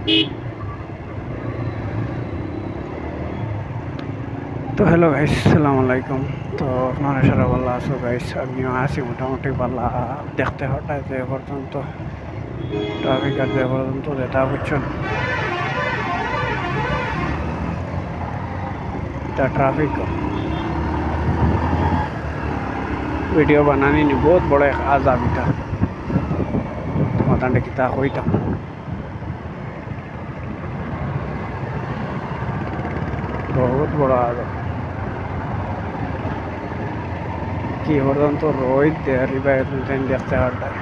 তো hello guys, আসসালামু আলাইকুম। তো আপনারা সারা ভালো আছো গাইস? আমিও আছি মোটামুটি ভালো। দেখতে হঠাৎ যে পর্যন্ত ট্রাফিক আর যে পর্যন্ত যেটা বুঝছেন, এটা ট্রাফিক ভিডিও বানানি নি বহুত বড় এক আজাব এটা। তোমাদের কিতা কইতাম, বহুত বড় আজাব। কি পর্যন্ত রোদ দেয়ারি বা এখন দেখতে হঠাৎ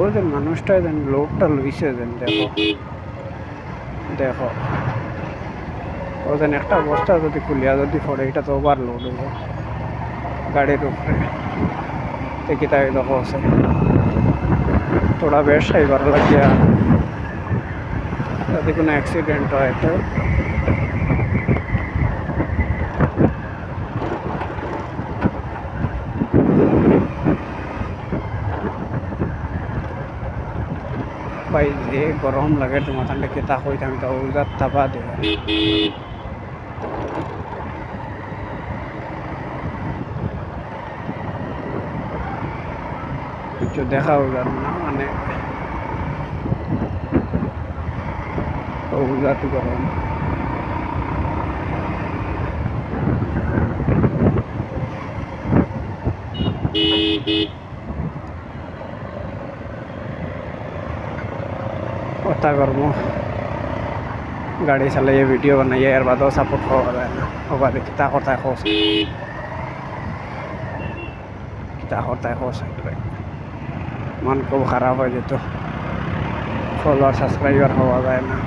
ওদের মানুষটা যেন লোডটা লইছে যেন দেখো দেখো ওদের একটা অবস্থা যদি খুলিয়া যদি পড়ে এটা তো ওভার লোড হইব গাড়ির উপরে। দেখি তাই দেখো আছে তোরা বেশ খাইবার লাগিয়া যদি কোনো অ্যাক্সিডেন্ট হয় তো ভাই যে গরম লাগে তোমার ঠান্ডা কেতা হইতাম তা উজার তাপা দেবে কিছু দেখা উজার না মানে উজাত গরম। কথা কর্ম গাড়ি চালাইয়ে ভিডিও বানাইয়ে এর বাদেও সাপোর্ট পাওয়া যায় না। ওবা দেখি তা কথায় খোঁজ তা কথায় খোঁজ মন খুব খারাপ হয়ে যেত। ফলোয়ার সাবস্ক্রাইবার হওয়া যায় না।